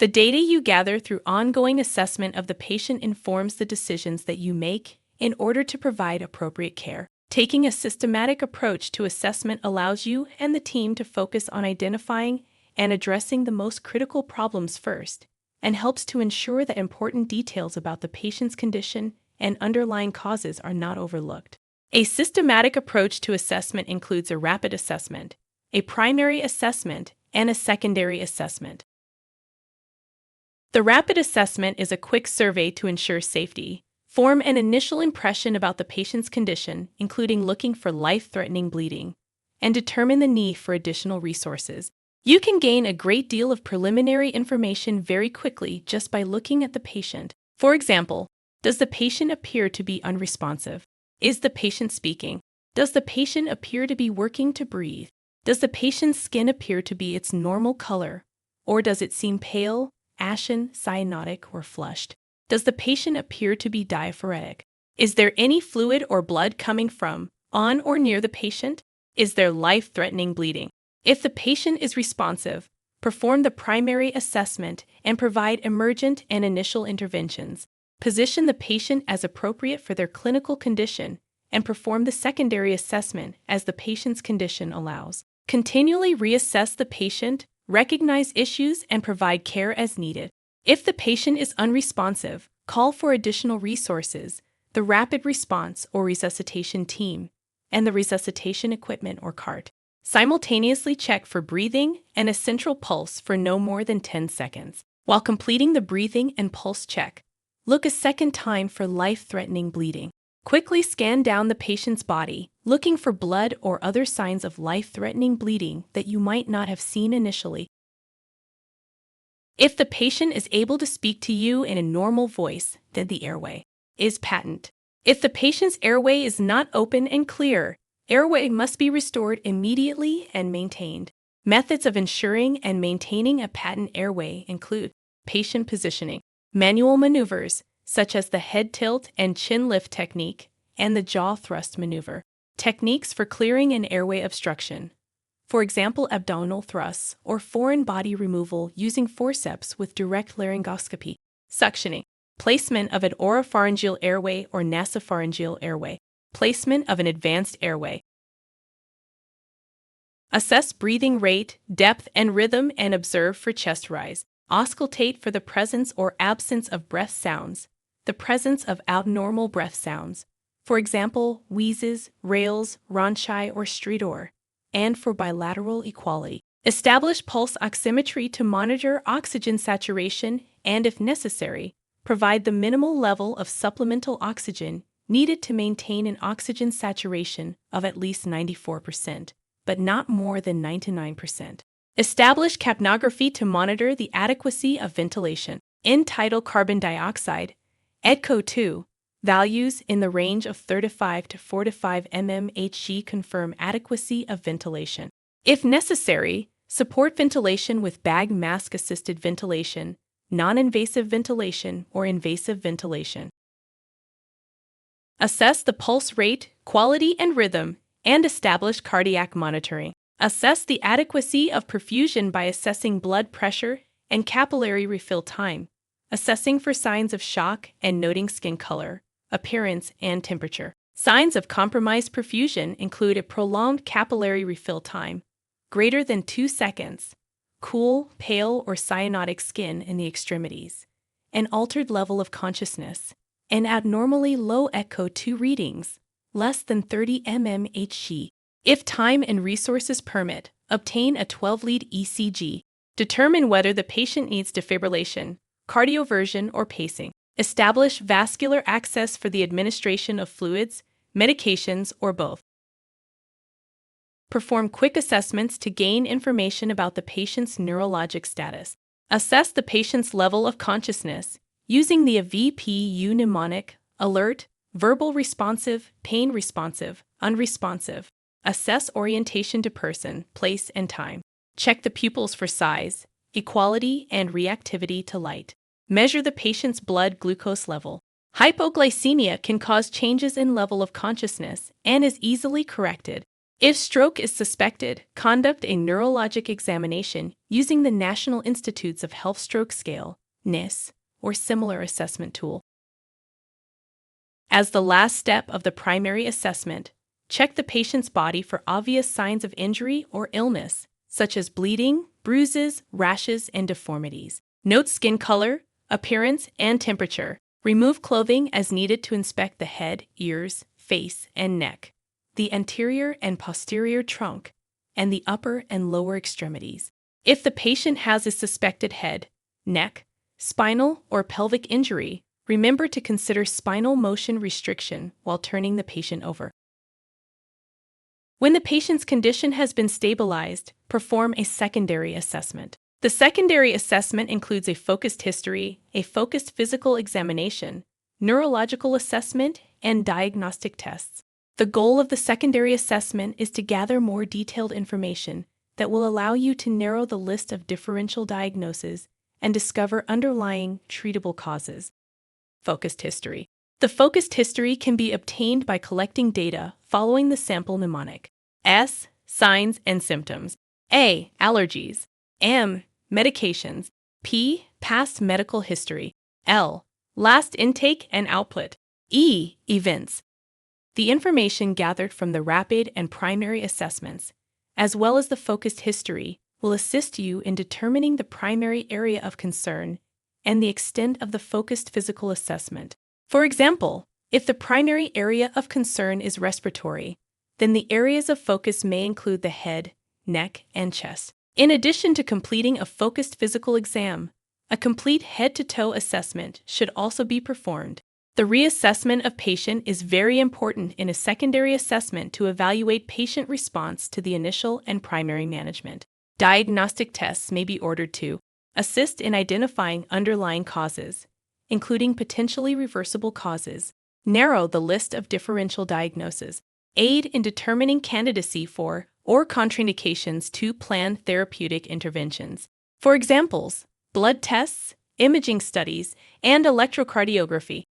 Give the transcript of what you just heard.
The data you gather through ongoing assessment of the patient informs the decisions that you make in order to provide appropriate care. Taking a systematic approach to assessment allows you and the team to focus on identifying and addressing the most critical problems first, and helps to ensure that important details about the patient's condition and underlying causes are not overlooked. A systematic approach to assessment includes a rapid assessment, a primary assessment, and a secondary assessment. The rapid assessment is a quick survey to ensure safety. Form an initial impression about the patient's condition, including looking for life-threatening bleeding, and determine the need for additional resources. You can gain a great deal of preliminary information very quickly just by looking at the patient. For example, does the patient appear to be unresponsive? Is the patient speaking? Does the patient appear to be working to breathe? Does the patient's skin appear to be its normal color? Or does it seem pale, ashen, cyanotic, or flushed? Does the patient appear to be diaphoretic? Is there any fluid or blood coming from, on, or near the patient? Is there life-threatening bleeding? If the patient is responsive, perform the primary assessment and provide emergent and initial interventions. Position the patient as appropriate for their clinical condition and perform the secondary assessment as the patient's condition allows. Continually reassess the patient, recognize issues, and provide care as needed. If the patient is unresponsive, call for additional resources, the rapid response or resuscitation team, and the resuscitation equipment or cart. Simultaneously check for breathing and a central pulse for no more than 10 seconds. While completing the breathing and pulse check, look a second time for life-threatening bleeding. Quickly scan down the patient's body, looking for blood or other signs of life-threatening bleeding that you might not have seen initially. If the patient is able to speak to you in a normal voice, then the airway is patent. If the patient's airway is not open and clear, airway must be restored immediately and maintained. Methods of ensuring and maintaining a patent airway include patient positioning, manual maneuvers, such as the head tilt and chin lift technique, and the jaw thrust maneuver. Techniques for clearing an airway obstruction. For example, abdominal thrusts or foreign body removal using forceps with direct laryngoscopy. Suctioning. Placement of an oropharyngeal airway or nasopharyngeal airway. Placement of an advanced airway. Assess breathing rate, depth, and rhythm and observe for chest rise. Auscultate for the presence or absence of breath sounds, the presence of abnormal breath sounds, for example, wheezes, rales, ronchi, or stridor, and for bilateral equality. Establish pulse oximetry to monitor oxygen saturation and, if necessary, provide the minimal level of supplemental oxygen needed to maintain an oxygen saturation of at least 94%, but not more than 99%. Establish capnography to monitor the adequacy of ventilation. In tidal carbon dioxide, EDCO2, values in the range of 35 to 45 mmHg confirm adequacy of ventilation. If necessary, support ventilation with bag mask-assisted ventilation, non-invasive ventilation, or invasive ventilation. Assess the pulse rate, quality, and rhythm, and establish cardiac monitoring. Assess the adequacy of perfusion by assessing blood pressure and capillary refill time, assessing for signs of shock and noting skin color, appearance, and temperature. Signs of compromised perfusion include a prolonged capillary refill time, greater than 2 seconds, cool, pale, or cyanotic skin in the extremities, an altered level of consciousness, and abnormally low ECO2 readings, less than 30 mmHg. If time and resources permit, obtain a 12-lead ECG. Determine whether the patient needs defibrillation, cardioversion, or pacing. Establish vascular access for the administration of fluids, medications, or both. Perform quick assessments to gain information about the patient's neurologic status. Assess the patient's level of consciousness using the VPU mnemonic: alert, verbal responsive, pain responsive, unresponsive. Assess orientation to person, place, and time. Check the pupils for size, equality, and reactivity to light. Measure the patient's blood glucose level. Hypoglycemia can cause changes in level of consciousness and is easily corrected. If stroke is suspected, conduct a neurologic examination using the National Institutes of Health Stroke Scale, NIS, or similar assessment tool. As the last step of the primary assessment, check the patient's body for obvious signs of injury or illness, such as bleeding, bruises, rashes, and deformities. Note skin color, appearance, and temperature. Remove clothing as needed to inspect the head, ears, face, and neck, the anterior and posterior trunk, and the upper and lower extremities. If the patient has a suspected head, neck, spinal, or pelvic injury, remember to consider spinal motion restriction while turning the patient over. When the patient's condition has been stabilized, perform a secondary assessment. The secondary assessment includes a focused history, a focused physical examination, neurological assessment, and diagnostic tests. The goal of the secondary assessment is to gather more detailed information that will allow you to narrow the list of differential diagnoses and discover underlying treatable causes. Focused history. The focused history can be obtained by collecting data following the sample mnemonic. S. Signs and symptoms. A. Allergies. M. Medications. P. Past medical history. L. Last intake and output. E. Events. The information gathered from the rapid and primary assessments, as well as the focused history, will assist you in determining the primary area of concern and the extent of the focused physical assessment. For example, if the primary area of concern is respiratory, then the areas of focus may include the head, neck, and chest. In addition to completing a focused physical exam, a complete head-to-toe assessment should also be performed. The reassessment of patient is very important in a secondary assessment to evaluate patient response to the initial and primary management. Diagnostic tests may be ordered to assist in identifying underlying causes, including potentially reversible causes, narrow the list of differential diagnoses, aid in determining candidacy for or contraindications to planned therapeutic interventions. For examples, blood tests, imaging studies, and electrocardiography.